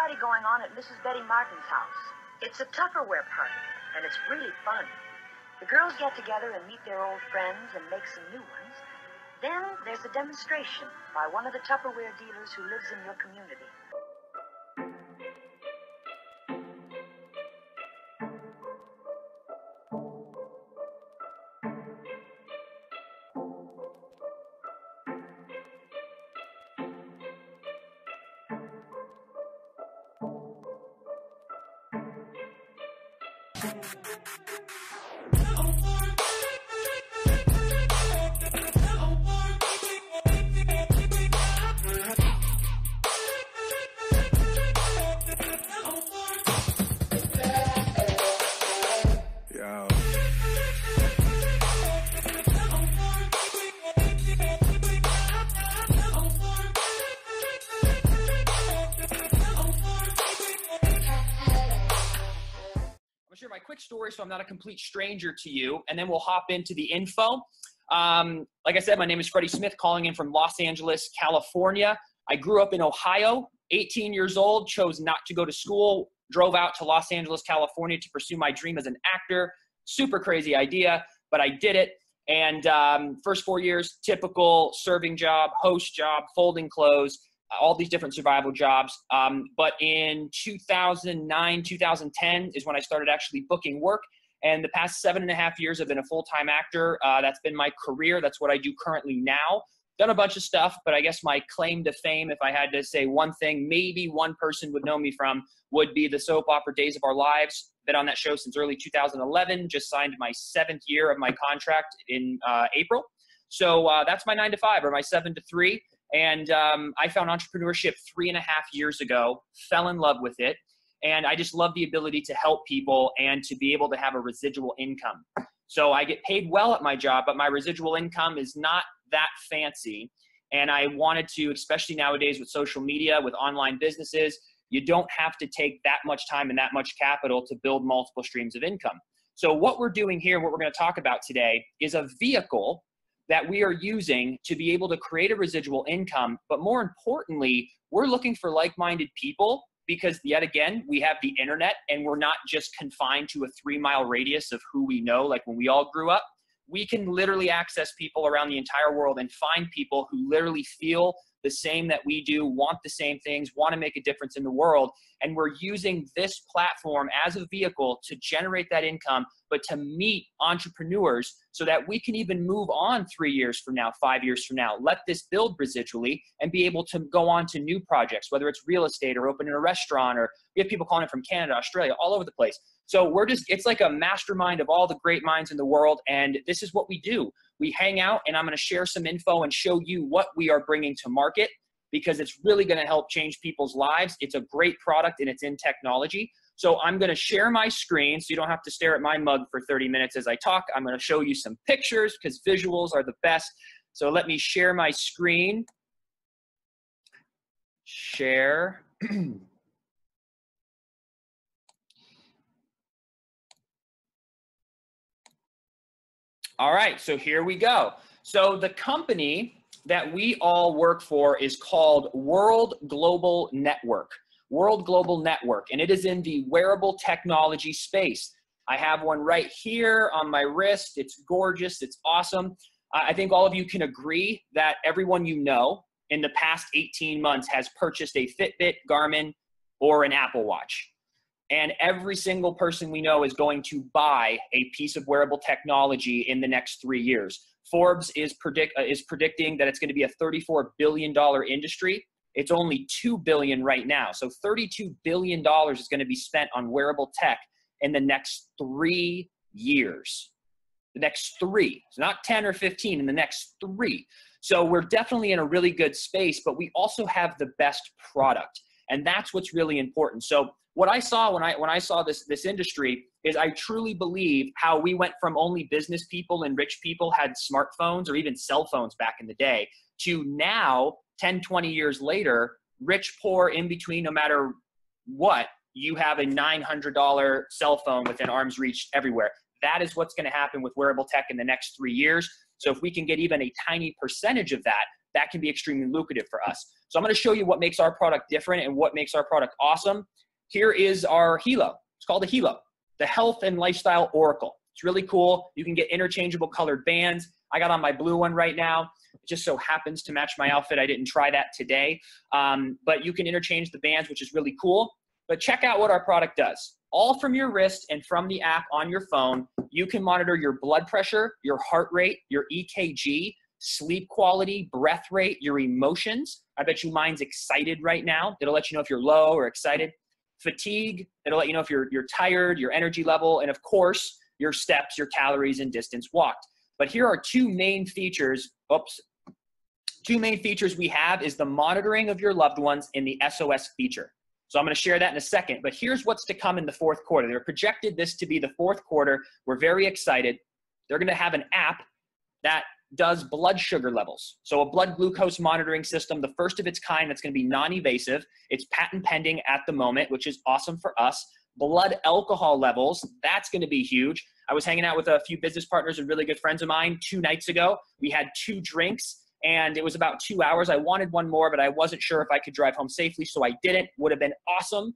party going on at Mrs. Betty Martin's house. It's a Tupperware party, and it's really fun. The girls get together and meet their old friends and make some new ones. Then there's a demonstration by one of the Tupperware dealers who lives in your community. Share my quick story so I'm not a complete stranger to you, and then we'll hop into the info. Like I said, my name is Freddie Smith, calling in from Los Angeles, California. I grew up in Ohio, 18 years old, chose not to go to school, drove out to Los Angeles, California to pursue my dream as an actor. Super crazy idea, but I did it. And first 4 years, typical serving job, host job, folding clothes, all these different survival jobs. But in 2009, 2010 is when I started actually booking work. And the past 7.5 years, I've been a full-time actor. That's been my career. That's what I do currently now. Done a bunch of stuff, but I guess my claim to fame, if I had to say one thing, maybe one person would know me from, would be the soap opera Days of Our Lives. Been on that show since early 2011. Just signed my 7th year of my contract in April. So that's my 9 to 5 or my 7 to 3. And I found entrepreneurship 3.5 years ago, fell in love with it. And I just love the ability to help people and to be able to have a residual income. So I get paid well at my job, but my residual income is not that fancy. And I wanted to, especially nowadays with social media, with online businesses, you don't have to take that much time and that much capital to build multiple streams of income. So what we're doing here, and what we're going to talk about today, is a vehicle that we are using to be able to create a residual income. But more importantly, we're looking for like-minded people because, yet again, we have the internet and we're not just confined to a 3-mile radius of who we know, like when we all grew up. We can literally access people around the entire world and find people who literally feel the same that we do, want the same things, want to make a difference in the world. And we're using this platform as a vehicle to generate that income, but to meet entrepreneurs so that we can even move on 3 years from now, 5 years from now, let this build residually and be able to go on to new projects, whether it's real estate or opening a restaurant, or we have people calling in from Canada, Australia, all over the place. So it's like a mastermind of all the great minds in the world. And this is what we do. We hang out, and I'm going to share some info and show you what we are bringing to market, because it's really going to help change people's lives. It's a great product and it's in technology. So I'm going to share my screen so you don't have to stare at my mug for 30 minutes as I talk. I'm going to show you some pictures because visuals are the best. So let me share my screen. Share. All right, so here we go. So the company that we all work for is called World Global Network. World Global Network, and it is in the wearable technology space. I have one right here on my wrist. It's gorgeous. It's awesome. I think all of you can agree that everyone you know in the past 18 months has purchased a Fitbit, Garmin, or an Apple Watch. And every single person we know is going to buy a piece of wearable technology in the next 3 years. Forbes is predicting that it's going to be a $34 billion industry. It's only $2 billion right now. So $32 billion is going to be spent on wearable tech in the next 3 years. The next 3. It's not 10 or 15, in the next 3. So we're definitely in a really good space, but we also have the best product. And that's what's really important. So what I saw when I saw this industry is I truly believe how we went from only business people and rich people had smartphones or even cell phones back in the day to now, 10, 20 years later, rich, poor, in between, no matter what, you have a $900 cell phone within arm's reach everywhere. That is what's going to happen with wearable tech in the next 3 years. So if we can get even a tiny percentage of that, that can be extremely lucrative for us. So I'm going to show you what makes our product different and what makes our product awesome. Here is our Helo. It's called the Helo, the Health and Lifestyle Oracle. It's really cool. You can get interchangeable colored bands. I got on my blue one right now. It just so happens to match my outfit. I didn't try that today. But you can interchange the bands, which is really cool. But check out what our product does. All from your wrist and from the app on your phone, you can monitor your blood pressure, your heart rate, your EKG, sleep quality, breath rate, your emotions. I bet you mine's excited right now. It'll let you know if you're low or excited. Fatigue, it'll let you know if you're tired, your energy level, and of course, your steps, your calories, and distance walked. But here are two main features. Two main features we have is the monitoring of your loved ones in the SOS feature. So I'm going to share that in a second, but here's what's to come in the fourth quarter. They're projected this to be the fourth quarter. We're very excited. They're going to have an app that does blood sugar levels. So a blood glucose monitoring system, the first of its kind, that's going to be non-invasive. It's patent pending at the moment, which is awesome for us. Blood alcohol levels, that's going to be huge. I was hanging out with a few business partners and really good friends of mine 2 nights ago. We had 2 drinks and it was about 2 hours. I wanted one more, but I wasn't sure if I could drive home safely, so I didn't. Would have been awesome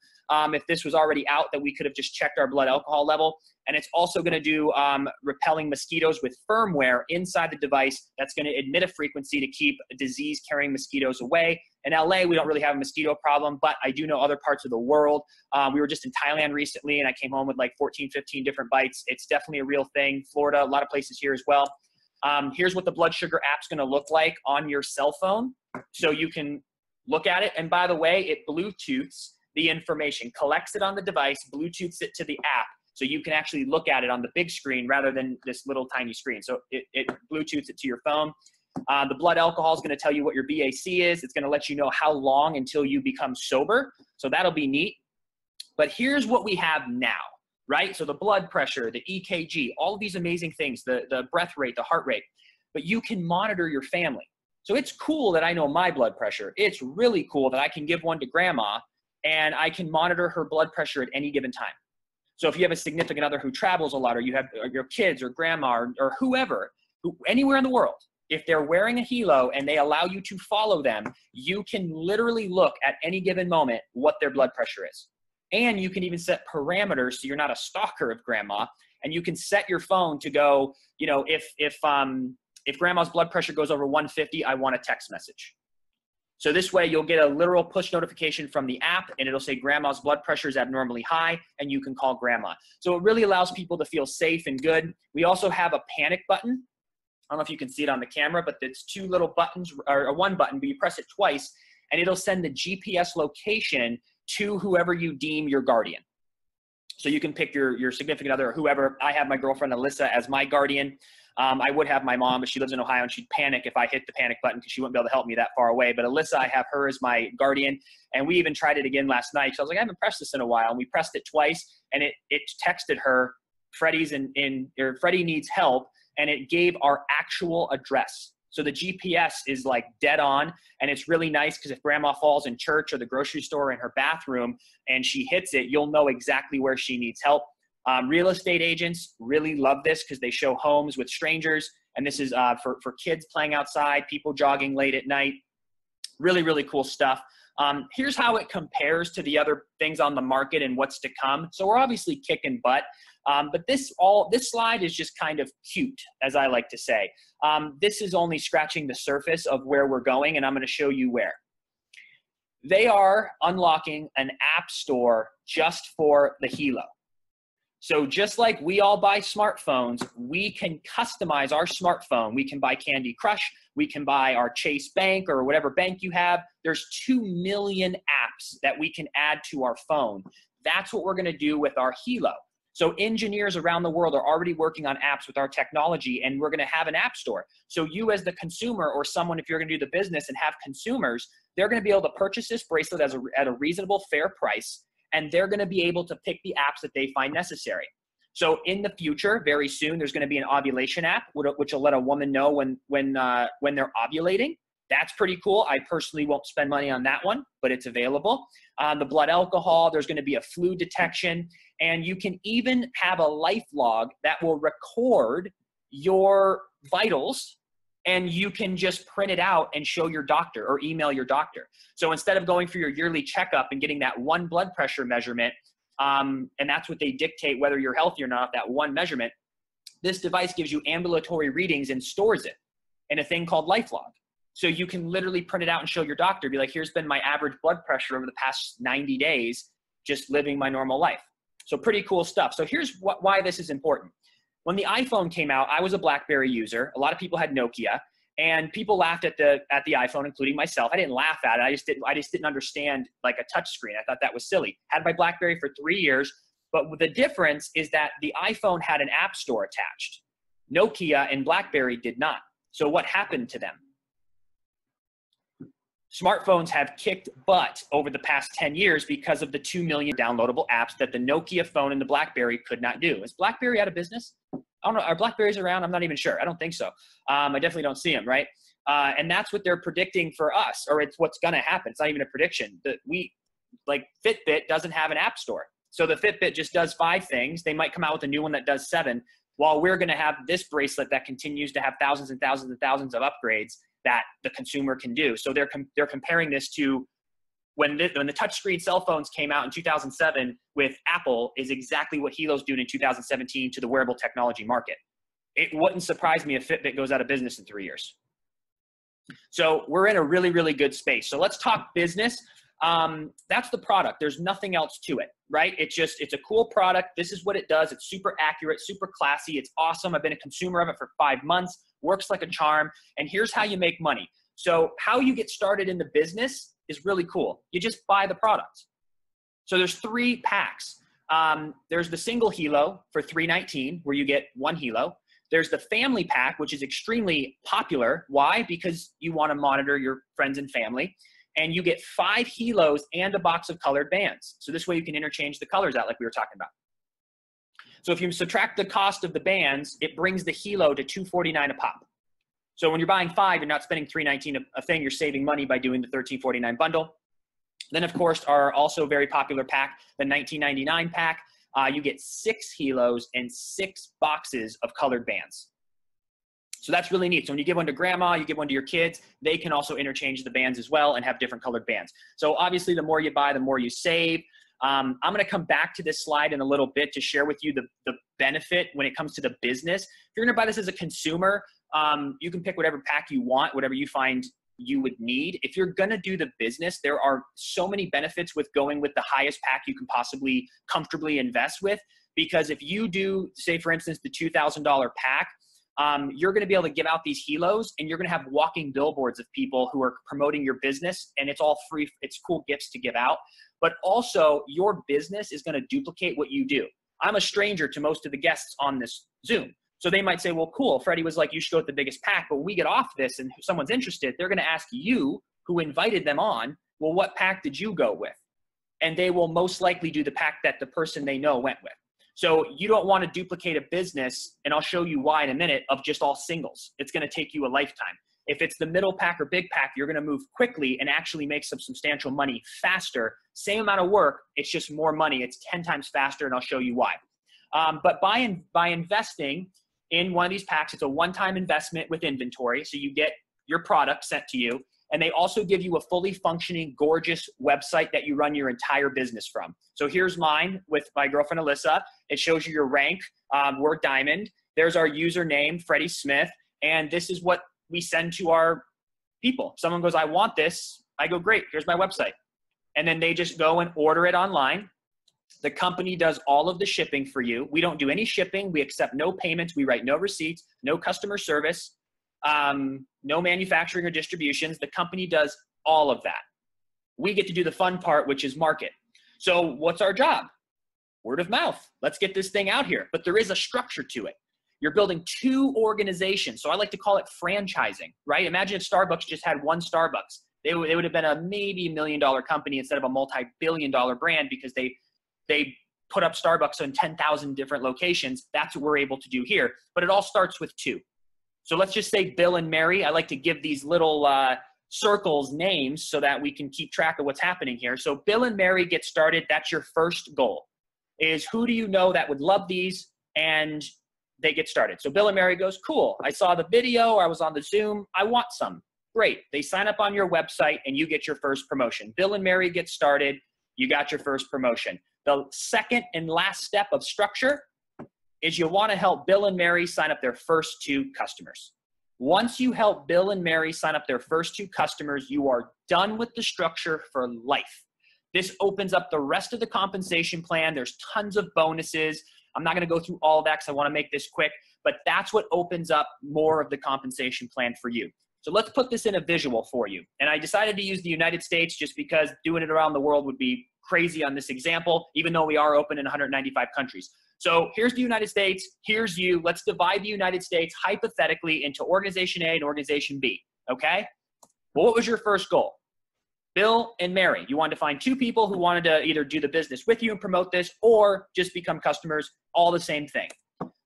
if this was already out, that we could have just checked our blood alcohol level. And it's also going to do repelling mosquitoes with firmware inside the device that's going to emit a frequency to keep disease-carrying mosquitoes away. In LA, we don't really have a mosquito problem, but I do know other parts of the world. We were just in Thailand recently, and I came home with like 14, 15 different bites. It's definitely a real thing. Florida, a lot of places here as well. Here's what the blood sugar app's going to look like on your cell phone. So you can look at it. And by the way, it Bluetooths the information, collects it on the device, Bluetooths it to the app. So you can actually look at it on the big screen rather than this little tiny screen. So it Bluetooths it to your phone. The blood alcohol is going to tell you what your BAC is. It's going to let you know how long until you become sober. So that'll be neat. But here's what we have now, right? So the blood pressure, the EKG, all of these amazing things, the breath rate, the heart rate. But you can monitor your family. So it's cool that I know my blood pressure. It's really cool that I can give one to grandma and I can monitor her blood pressure at any given time. So if you have a significant other who travels a lot, or you have your kids or grandma or whoever, anywhere in the world, if they're wearing a Helo and they allow you to follow them, you can literally look at any given moment what their blood pressure is. And you can even set parameters so you're not a stalker of grandma, and you can set your phone to go, you know, if grandma's blood pressure goes over 150, I want a text message. So this way you'll get a literal push notification from the app and it'll say grandma's blood pressure is abnormally high and you can call grandma. So it really allows people to feel safe and good. We also have a panic button. I don't know if you can see it on the camera, but it's 2 little buttons, or 1 button, but you press it twice and it'll send the GPS location to whoever you deem your guardian. So you can pick your significant other or whoever. I have my girlfriend Alyssa as my guardian. I would have my mom, but she lives in Ohio and she'd panic if I hit the panic button because she wouldn't be able to help me that far away. But Alyssa, I have her as my guardian. And we even tried it again last night. So I was like, I haven't pressed this in a while. And we pressed it twice and it texted her, Freddie needs help. And it gave our actual address. So the GPS is like dead on, and it's really nice because if grandma falls in church or the grocery store or in her bathroom and she hits it, you'll know exactly where she needs help. Real estate agents really love this because they show homes with strangers, and this is for kids playing outside, people jogging late at night. Really, really cool stuff. Here's how it compares to the other things on the market and what's to come. So we're obviously kicking butt, but this slide is just kind of cute, as I like to say. This is only scratching the surface of where we're going, and I'm going to show you where. They are unlocking an app store just for the Helo. So just like we all buy smartphones, we can customize our smartphone. We can buy Candy Crush. We can buy our Chase Bank or whatever bank you have. There's 2 million apps that we can add to our phone. That's what we're going to do with our Helo. So engineers around the world are already working on apps with our technology, and we're going to have an app store. So you as the consumer, or someone, if you're going to do the business and have consumers, they're going to be able to purchase this bracelet at a reasonable, fair price, and they're going to be able to pick the apps that they find necessary. So in the future, very soon, there's going to be an ovulation app, which will let a woman know when they're ovulating. That's pretty cool. I personally won't spend money on that one, but it's available. The blood alcohol, there's going to be a flu detection, and you can even have a life log that will record your vitals and you can just print it out and show your doctor or email your doctor. So instead of going for your yearly checkup and getting that one blood pressure measurement, and that's what they dictate whether you're healthy or not, that one measurement, this device gives you ambulatory readings and stores it in a thing called LifeLog. So you can literally print it out and show your doctor, be like, here's been my average blood pressure over the past 90 days, just living my normal life. So pretty cool stuff. So here's why this is important. When the iPhone came out, I was a BlackBerry user. A lot of people had Nokia, and people laughed at the iPhone, including myself. I didn't laugh at it. I just didn't understand like a touch screen. I thought that was silly. Had my BlackBerry for 3 years, but the difference is that the iPhone had an app store attached. Nokia and BlackBerry did not. So what happened to them? Smartphones have kicked butt over the past 10 years because of the 2 million downloadable apps that the Nokia phone and the BlackBerry could not do. Is BlackBerry out of business? I don't know. Are BlackBerries around? I'm not even sure. I don't think so. I definitely don't see them, right? And that's what they're predicting for us, or it's what's going to happen. It's not even a prediction. Like Fitbit doesn't have an app store. So the Fitbit just does 5 things. They might come out with a new one that does 7, while we're going to have this bracelet that continues to have thousands and thousands and thousands of upgrades that the consumer can do. So they're comparing this to when the touchscreen cell phones came out in 2007 with Apple is exactly what Helo's doing in 2017 to the wearable technology market. It wouldn't surprise me if Fitbit goes out of business in 3 years. So we're in a really, really good space. So let's talk business. That's the product. There's nothing else to it, right? It's a cool product. This is what it does. It's super accurate, super classy. It's awesome. I've been a consumer of it for 5 months. Works like a charm. And here's how you make money. So how you get started in the business is really cool. You just buy the product. So there's 3 packs. There's the single Helo for $319, where you get 1 Helo. There's the family pack, which is extremely popular. Why? Because you want to monitor your friends and family. And you get 5 Helos and a box of colored bands. So this way you can interchange the colors out like we were talking about. So if you subtract the cost of the bands, it brings the Helo to $249 a pop. So when you're buying 5, you're not spending $319 a thing. You're saving money by doing the $1349 bundle. Then, of course, our also very popular pack, the $19.99 pack. You get 6 Helos and 6 boxes of colored bands. So that's really neat. So when you give one to grandma, you give one to your kids, they can also interchange the bands as well and have different colored bands. So obviously the more you buy, the more you save. I'm going to come back to this slide in a little bit to share with you the benefit when it comes to the business. If you're going to buy this as a consumer, you can pick whatever pack you want, whatever you find you would need. If you're going to do the business, there are so many benefits with going with the highest pack you can possibly comfortably invest with. Because if you do, say for instance, the $2,000 pack, you're going to be able to give out these Helos, and you're going to have walking billboards of people who are promoting your business, and it's all free. It's cool gifts to give out. But also your business is going to duplicate what you do. I'm a stranger to most of the guests on this Zoom. So they might say, well, cool. Freddie was like, you should go with the biggest pack, but when we get off this and someone's interested, they're going to ask you who invited them on, well, what pack did you go with? And they will most likely do the pack that the person they know went with. So you don't want to duplicate a business, and I'll show you why in a minute, of just all singles. It's going to take you a lifetime. If it's the middle pack or big pack, you're going to move quickly and actually make some substantial money faster. Same amount of work, it's just more money. It's 10 times faster, and I'll show you why. But by investing in one of these packs, it's a one-time investment with inventory. So you get your product sent to you. And they also give you a fully functioning, gorgeous website that you run your entire business from. So here's mine with my girlfriend, Alyssa. It shows you your rank. We're diamond. There's our username, Freddie Smith. And this is what we send to our people. Someone goes, I want this. I go, great, here's my website. And then they just go and order it online. The company does all of the shipping for you. We don't do any shipping. We accept no payments. We write no receipts, no customer service. No manufacturing or distributions. The company does all of that. We get to do the fun part, which is market. So what's our job? Word of mouth. Let's get this thing out here. But there is a structure to it. You're building 2 organizations. So I like to call it franchising, right? Imagine if Starbucks just had one Starbucks. They would have been a maybe $1 million company instead of a multi-billion-dollar brand, because they put up Starbucks in 10,000 different locations. That's what we're able to do here. But it all starts with 2. So let's just say Bill and Mary. I like to give these little circles names so that we can keep track of what's happening here. So Bill and Mary get started. That's your first goal, is who do you know that would love these and they get started. So Bill and Mary goes, cool, I saw the video, or I was on the Zoom, I want some. Great. They sign up on your website and you get your first promotion. Bill and Mary get started, you got your first promotion. The second and last step of structure is you want to help Bill and Mary sign up their first 2 customers. Once you help Bill and Mary sign up their first 2 customers, you are done with the structure for life. This opens up the rest of the compensation plan. There's tons of bonuses. I'm not going to go through all of that because I want to make this quick, but that's what opens up more of the compensation plan for you. So let's put this in a visual for you. And I decided to use the United States just because doing it around the world would be crazy on this example, even though we are open in 195 countries. So here's the United States, here's you. Let's divide the United States hypothetically into Organization A and Organization B, okay? Well, what was your first goal? Bill and Mary. You wanted to find 2 people who wanted to either do the business with you and promote this or just become customers, all the same thing.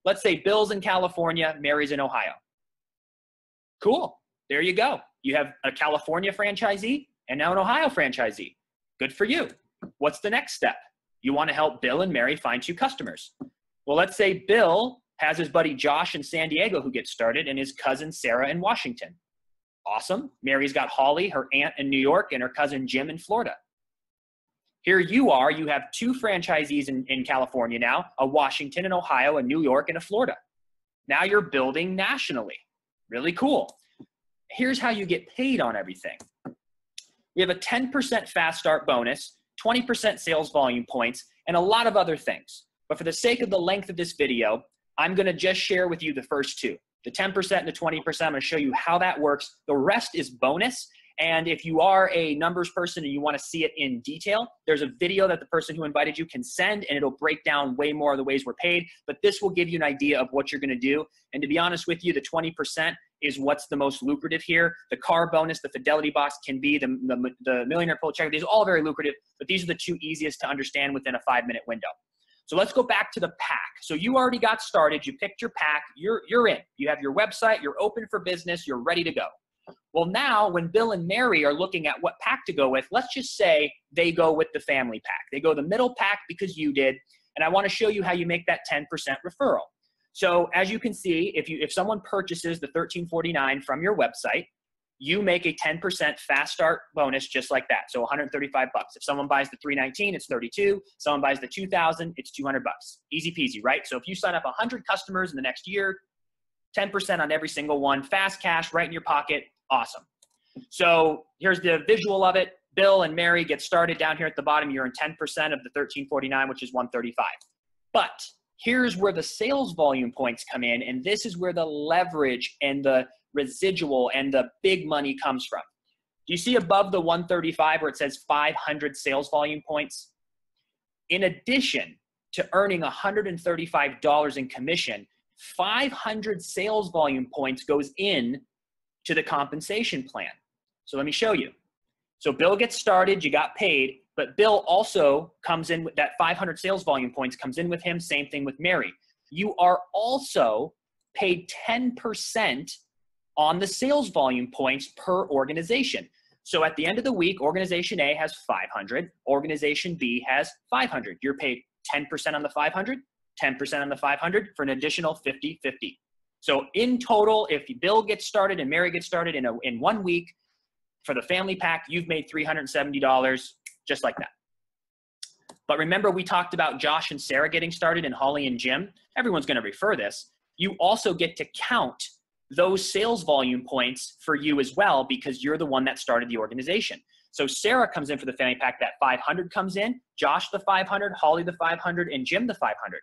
Let's say Bill's in California, Mary's in Ohio. Cool, there you go. You have a California franchisee and now an Ohio franchisee. Good for you. What's the next step? You want to help Bill and Mary find 2 customers. Well, let's say Bill has his buddy Josh in San Diego who gets started and his cousin Sarah in Washington. Awesome. Mary's got Holly, her aunt in New York, and her cousin Jim in Florida. Here you are. You have 2 franchisees in California now, a Washington, an Ohio, a New York, and a Florida. Now you're building nationally. Really cool. Here's how you get paid on everything. We have a 10% fast start bonus, 20% sales volume points, and a lot of other things. But for the sake of the length of this video, I'm going to just share with you the first 2. The 10% and the 20%, I'm going to show you how that works. The rest is bonus. And if you are a numbers person and you want to see it in detail, there's a video that the person who invited you can send, and it'll break down way more of the ways we're paid. But this will give you an idea of what you're going to do. And to be honest with you, the 20% is what's the most lucrative here. The car bonus, the fidelity box can be, the millionaire pull checker. These are all very lucrative, but these are the 2 easiest to understand within a 5-minute window. So let's go back to the pack. So you already got started. You picked your pack. You're in. You have your website. You're open for business. You're ready to go. Well, now when Bill and Mary are looking at what pack to go with, let's just say they go with the family pack. They go the middle pack because you did. And I want to show you how you make that 10% referral. So as you can see, if someone purchases the $13.49 from your website, you make a 10% fast start bonus just like that. So $135. If someone buys the $319, it's $32. Someone buys the $2,000, it's $200. Easy peasy, right? So if you sign up 100 customers in the next year, 10% on every single one, fast cash right in your pocket. Awesome. So here's the visual of it. Bill and Mary get started down here at the bottom. You're in 10% of the $13.49, which is $135. But here's where the sales volume points come in, and this is where the leverage and the residual and the big money comes from. Do you see above the 135 where it says 500 sales volume points? In addition to earning $135 in commission, 500 sales volume points goes in to the compensation plan. So let me show you. So Bill gets started, you got paid, but Bill also comes in with that 500 sales volume points comes in with him. Same thing with Mary. You are also paid 10% on the sales volume points per organization. So at the end of the week, Organization A has 500, Organization B has 500. You're paid 10% on the 500, 10% on the 500 for an additional 50-50. So in total, if Bill gets started and Mary gets started in 1 week for the family pack, you've made $370 just like that. But remember, we talked about Josh and Sarah getting started and Holly and Jim. Everyone's going to refer this. You also get to count those sales volume points for you as well because you're the one that started the organization. So Sarah comes in for the family pack, that 500 comes in, Josh the 500, Holly the 500, and Jim the 500.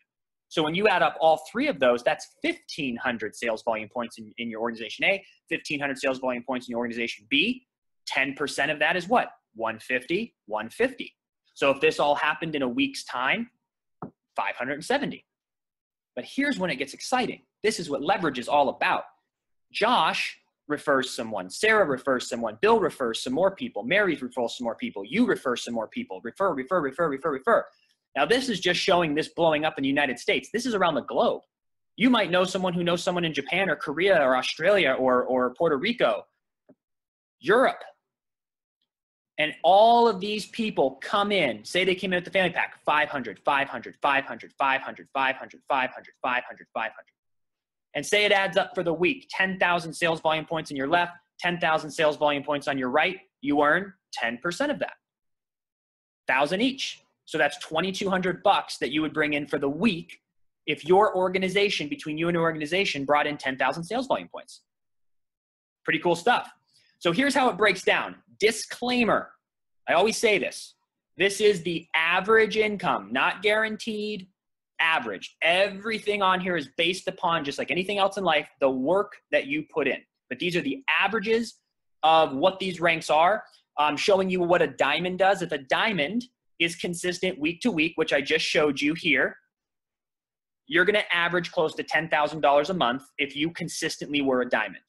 So when you add up all 3 of those, that's 1,500 sales volume points in your Organization A, 1,500 sales volume points in your Organization B. 10% of that is what? 150, 150. So if this all happened in a week's time, 570. But here's when it gets exciting. This is what leverage is all about. Josh refers someone, Sarah refers someone, Bill refers some more people, Mary refers some more people, you refer some more people, refer. Now this is just showing this blowing up in the United States. This is around the globe. You might know someone who knows someone in Japan or Korea or Australia or Puerto Rico, Europe. And all of these people come in, say they came in with the family pack, 500, 500, 500, 500, 500, 500, 500, 500. and say it adds up for the week, 10,000 sales volume points on your left, 10,000 sales volume points on your right, you earn 10% of that, 1,000 each. So that's $2,200 that you would bring in for the week if your organization, between you and your organization, brought in 10,000 sales volume points. Pretty cool stuff. So here's how it breaks down. Disclaimer. I always say this. This is the average income, not guaranteed, average. Everything on here is based upon, just like anything else in life, the work that you put in. But these are the averages of what these ranks are. I'm showing you what a diamond does. If a diamond is consistent week to week, which I just showed you here, you're going to average close to $10,000 a month if you consistently were a diamond.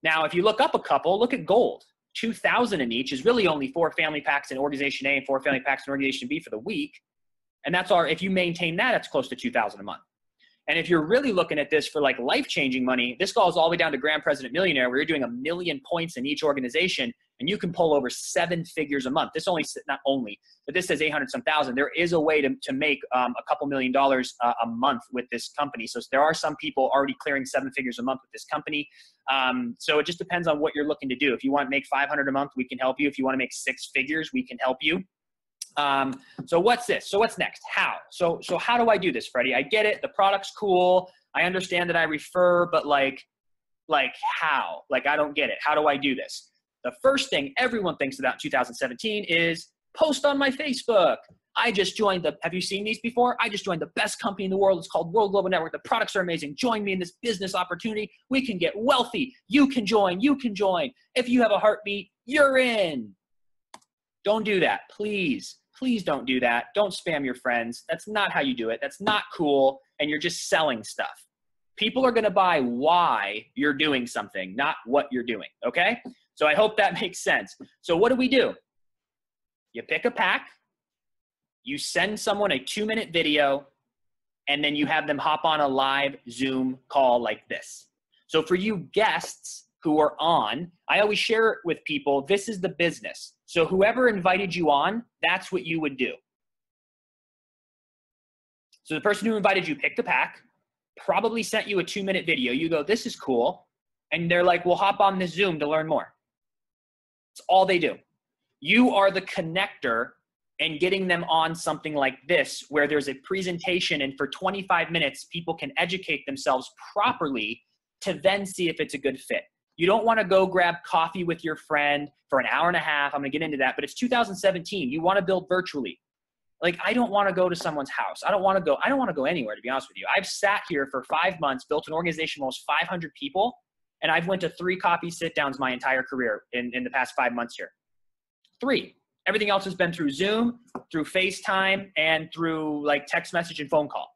Now, if you look up a couple, look at gold. 2,000 in each is really only 4 family packs in organization A and 4 family packs in organization B for the week. And that's our, if you maintain that, it's close to 2,000 a month. And if you're really looking at this for like life-changing money, this goes all the way down to Grand President Millionaire, where you're doing 1 million points in each organization, and you can pull over 7 figures a month. This only, not only, but this says 800-some thousand. There is a way to make a couple $1 million a month with this company. So there are some people already clearing 7 figures a month with this company. So it just depends on what you're looking to do. If you want to make 500 a month, we can help you. If you want to make 6 figures, we can help you. So what's this? So what's next? How? So how do I do this, Freddie? I get it. The product's cool. I understand that I refer, but like how? Like, I don't get it. How do I do this? The first thing everyone thinks about in 2017 is post on my Facebook. I just joined have you seen these before? I just joined the best company in the world. It's called World Global Network. The products are amazing. Join me in this business opportunity. We can get wealthy. You can join. You can join. If you have a heartbeat, you're in. Don't do that. Please. Please don't do that. Don't spam your friends. That's not how you do it. That's not cool. And you're just selling stuff. People are going to buy why you're doing something, not what you're doing. Okay? So I hope that makes sense. So what do? You pick a pack, you send someone a 2-minute video, and then you have them hop on a live Zoom call like this. So for you guests who are on, I always share it with people, this is the business. So whoever invited you on, that's what you would do. So the person who invited you picked a pack, probably sent you a 2-minute video. You go, this is cool. And they're like, well, hop on this Zoom to learn more. It's all they do. You are the connector and getting them on something like this, where there's a presentation, and for 25 minutes, people can educate themselves properly to then see if it's a good fit. You don't want to go grab coffee with your friend for an hour and a half. I'm going to get into that, but it's 2017. You want to build virtually. Like, I don't want to go to someone's house. I don't want to go anywhere, to be honest with you. I've sat here for 5 months, built an organization of almost 500 people, and I've went to 3 coffee sit-downs my entire career in the past 5 months here. 3. Everything else has been through Zoom, through FaceTime, and through like text message and phone call.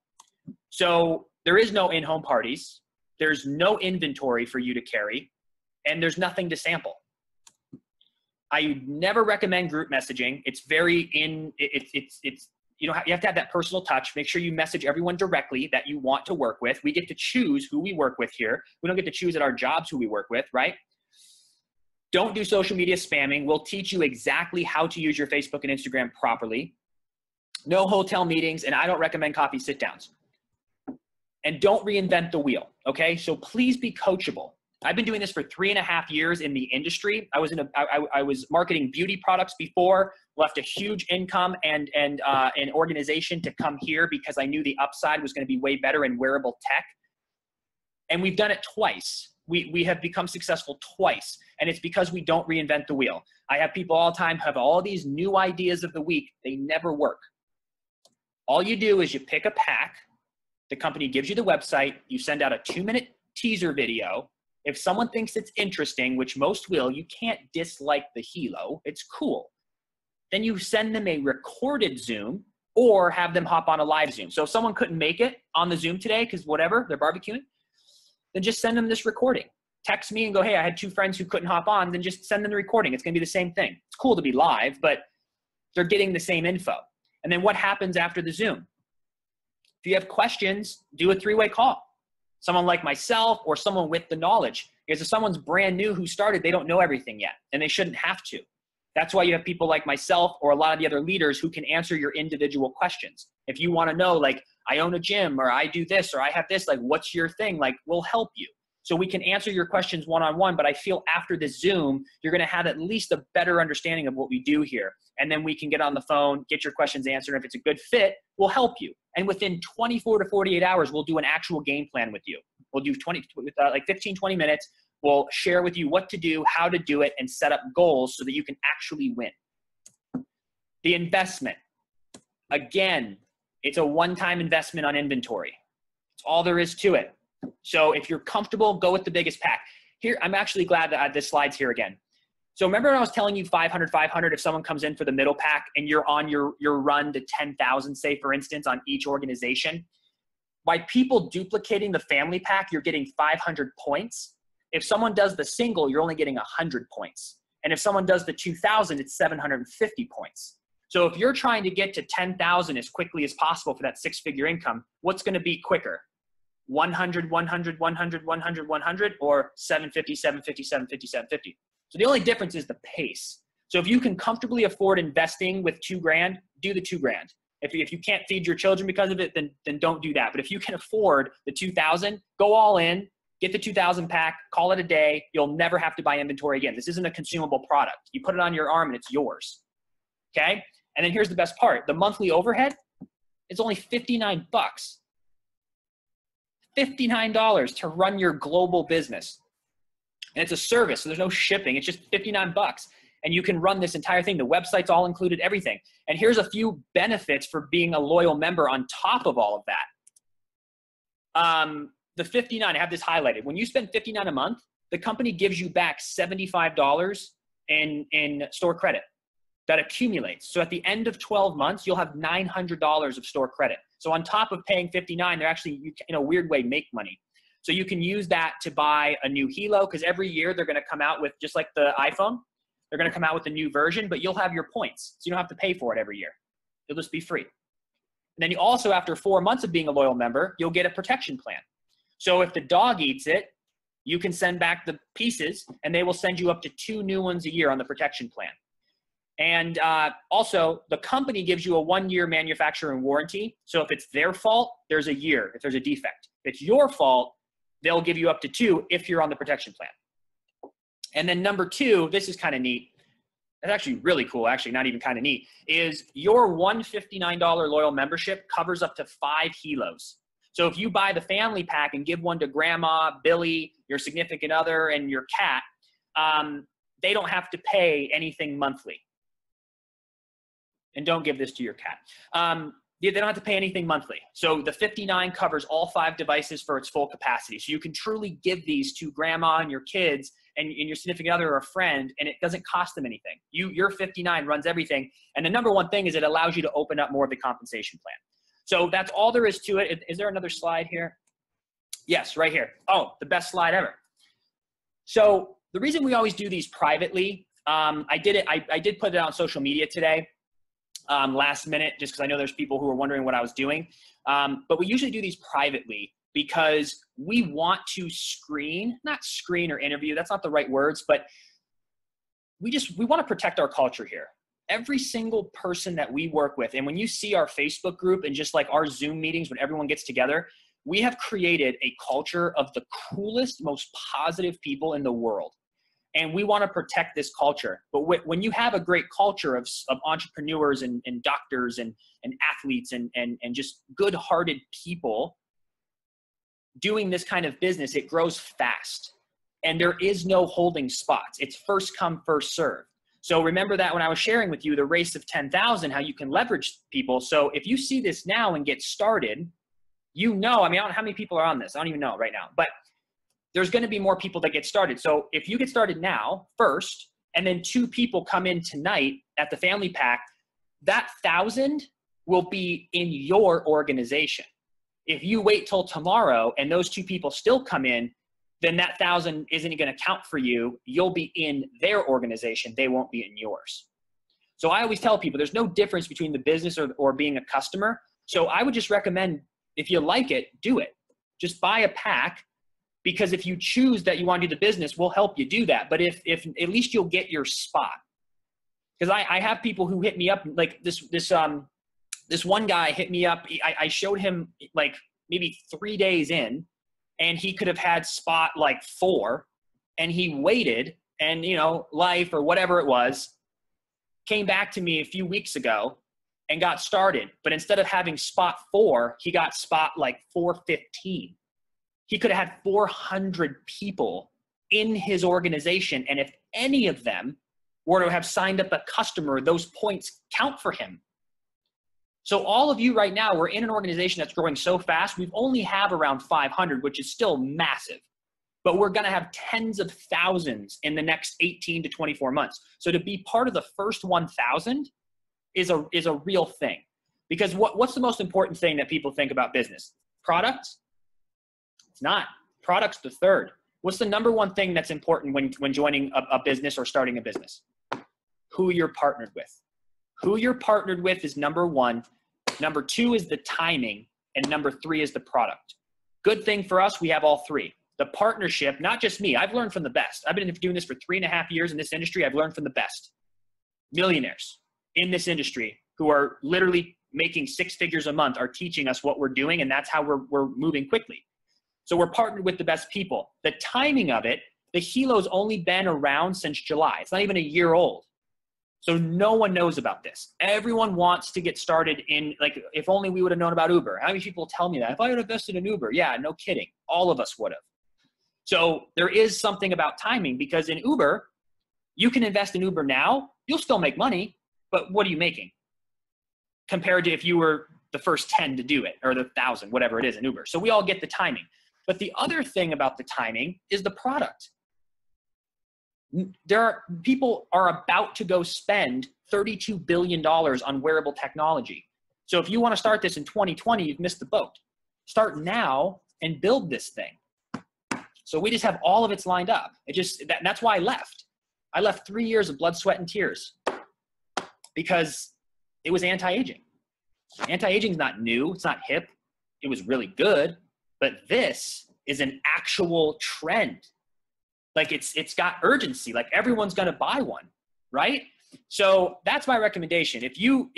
So there is no in-home parties. There's no inventory for you to carry, and there's nothing to sample. I never recommend group messaging. It's very you have to have that personal touch. Make sure you message everyone directly that you want to work with. We get to choose who we work with here. We don't get to choose at our jobs who we work with, right? Don't do social media spamming. We'll teach you exactly how to use your Facebook and Instagram properly. No hotel meetings, and I don't recommend coffee sit-downs. And don't reinvent the wheel, okay? So please be coachable. I've been doing this for 3.5 years in the industry. I was marketing beauty products before, left a huge income and an organization to come here because I knew the upside was going to be way better in wearable tech. And we've done it twice. We have become successful twice, and it's because we don't reinvent the wheel. I have people all the time have all these new ideas of the week. They never work. All you do is you pick a pack. The company gives you the website. You send out a 2-minute teaser video. If someone thinks it's interesting, which most will, you can't dislike the helo. It's cool. Then you send them a recorded Zoom or have them hop on a live Zoom. So if someone couldn't make it on the Zoom today because whatever, they're barbecuing, then just send them this recording. Text me and go, hey, I had 2 friends who couldn't hop on. Then just send them the recording. It's going to be the same thing. It's cool to be live, but they're getting the same info. And then what happens after the Zoom? If you have questions, do a 3-way call. Someone like myself or someone with the knowledge. Because if someone's brand new who started, they don't know everything yet, and they shouldn't have to. That's why you have people like myself or a lot of the other leaders who can answer your individual questions. If you want to know, like, I own a gym, or I do this, or I have this, like, what's your thing? Like, we'll help you. So we can answer your questions one-on-one, but I feel after this Zoom, you're going to have at least a better understanding of what we do here. And then we can get on the phone, get your questions answered. If it's a good fit, we'll help you. And within 24 to 48 hours, we'll do an actual game plan with you. We'll do 15, 20 minutes. We'll share with you what to do, how to do it, and set up goals so that you can actually win. The investment. Again, it's a one-time investment on inventory. It's all there is to it. So if you're comfortable, go with the biggest pack. Here, I'm actually glad that this slide's here again. So remember when I was telling you 500, 500, if someone comes in for the middle pack and you're on your run to 10,000, say for instance, on each organization, by people duplicating the family pack, you're getting 500 points. If someone does the single, you're only getting 100 points. And if someone does the 2,000, it's 750 points. So if you're trying to get to 10,000 as quickly as possible for that six-figure income, what's going to be quicker? 100, 100, 100, 100, 100, or 750, 750, 750, 750. So the only difference is the pace. So if you can comfortably afford investing with $2,000, do the $2,000. If you can't feed your children because of it, then don't do that. But if you can afford the 2,000, go all in, get the 2,000 pack, call it a day. You'll never have to buy inventory again. This isn't a consumable product. You put it on your arm and it's yours. Okay? And then here's the best part. The monthly overhead, it's only 59 bucks. $59 to run your global business. And it's a service, so there's no shipping. It's just 59 bucks. And you can run this entire thing. The website's all included, everything. And here's a few benefits for being a loyal member on top of all of that. The 59, I have this highlighted. When you spend 59 a month, the company gives you back $75 in store credit that accumulates. So at the end of 12 months, you'll have $900 of store credit. So on top of paying 59, they're actually, you can, in a weird way, make money. So you can use that to buy a new Hilo, because every year they're going to come out with, just like the iPhone, they're going to come out with a new version, but you'll have your points. So you don't have to pay for it every year. It'll just be free. And then you also, after 4 months of being a loyal member, you'll get a protection plan. So if the dog eats it, you can send back the pieces, and they will send you up to 2 new ones a year on the protection plan. And also, the company gives you a 1-year manufacturer warranty. So if it's their fault, there's a year if there's a defect. If it's your fault, they'll give you up to 2 if you're on the protection plan. And then number 2, this is kind of neat. It's actually really cool, actually, not even kind of neat, is your $159 loyal membership covers up to 5 Hilos. So if you buy the family pack and give one to grandma, Billy, your significant other, and your cat, they don't have to pay anything monthly. And don't give this to your cat. They don't have to pay anything monthly. So the 59 covers all 5 devices for its full capacity. So you can truly give these to grandma and your kids and your significant other or a friend, and it doesn't cost them anything. Your 59 runs everything. And the number one thing is it allows you to open up more of the compensation plan. So that's all there is to it. Is there another slide here? Yes, right here. Oh, the best slide ever. So the reason we always do these privately, I did put it on social media today. Last minute, just because I know there's people who are wondering what I was doing. But we usually do these privately because we want to not screen or interview, that's not the right words, but we want to protect our culture here. Every single person that we work with, and when you see our Facebook group and just like our Zoom meetings when everyone gets together, we have created a culture of the coolest, most positive people in the world. And we want to protect this culture. But when you have a great culture of entrepreneurs and doctors and athletes and just good-hearted people doing this kind of business, it grows fast. And there is no holding spots. It's first come, first serve. So remember that when I was sharing with you the race of 10,000, how you can leverage people. So if you see this now and get started, you know, I mean, I don't know how many people are on this. I don't even know right now. But there's going to be more people that get started. So if you get started now first, and then 2 people come in tonight at the family pack, that 1,000 will be in your organization. If you wait till tomorrow and those 2 people still come in, then that 1,000 isn't going to count for you. You'll be in their organization. They won't be in yours. So I always tell people there's no difference between the business or being a customer. So I would just recommend, if you like it, do it. Just buy a pack. Because if you choose that you want to do the business, we'll help you do that. But if at least you'll get your spot. Because I have people who hit me up, like this This one guy hit me up. I showed him like maybe 3 days in, and he could have had spot like 4, and he waited, and life or whatever it was, came back to me a few weeks ago and got started. But instead of having spot 4, he got spot like 415. He could have had 400 people in his organization, and if any of them were to have signed up a customer, those points count for him. So all of you right now, we're in an organization that's growing so fast. We only have around 500, which is still massive, but we're going to have tens of thousands in the next 18 to 24 months. So to be part of the first 1,000 is a real thing. Because what's the most important thing that people think about business? Product? It's not. Product's the third. What's the number one thing that's important when joining a business or starting a business? Who you're partnered with. Who you're partnered with is number one. Number 2 is the timing. And number 3 is the product. Good thing for us, we have all 3. The partnership, not just me. I've learned from the best. I've been doing this for 3.5 years in this industry. I've learned from the best. Millionaires in this industry who are literally making 6 figures a month are teaching us what we're doing, and that's how we're moving quickly. So we're partnered with the best people. The timing of it, the Helo's only been around since July. It's not even a year old. So no one knows about this. Everyone wants to get started in, like, if only we would have known about Uber. How many people tell me that? If I had invested in Uber, yeah, no kidding. All of us would have. So there is something about timing, because in Uber, you can invest in Uber now, you'll still make money, but what are you making? Compared to if you were the first 10 to do it, or the 1,000, whatever it is in Uber. So we all get the timing. But the other thing about the timing is the product. People are about to go spend $32 billion on wearable technology. So if you want to start this in 2020, you've missed the boat. Start now and build this thing. So we just have all of it's lined up. That's why I left. I left 3 years of blood, sweat, and tears because it was anti-aging. Anti-aging is not new. It's not hip. It was really good, but this is an actual trend. Like it's got urgency. Like everyone's going to buy one, right? So that's my recommendation. If you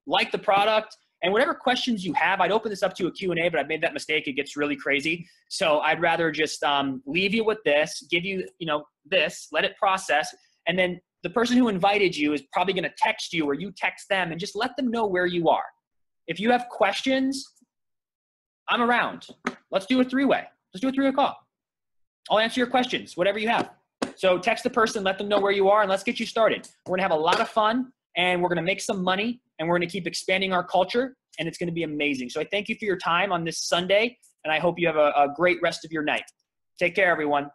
like the product and whatever questions you have, I'd open this up to a Q&A, but I've made that mistake. It gets really crazy. So I'd rather just leave you with this, give you, this, let it process. And then the person who invited you is probably going to text you, or you text them, and just let them know where you are. If you have questions, I'm around. Let's do a 3-way. Let's do a 3-way call. I'll answer your questions, whatever you have. So text the person, let them know where you are, and let's get you started. We're going to have a lot of fun, and we're going to make some money, and we're going to keep expanding our culture, and it's going to be amazing. So I thank you for your time on this Sunday, and I hope you have a great rest of your night. Take care, everyone.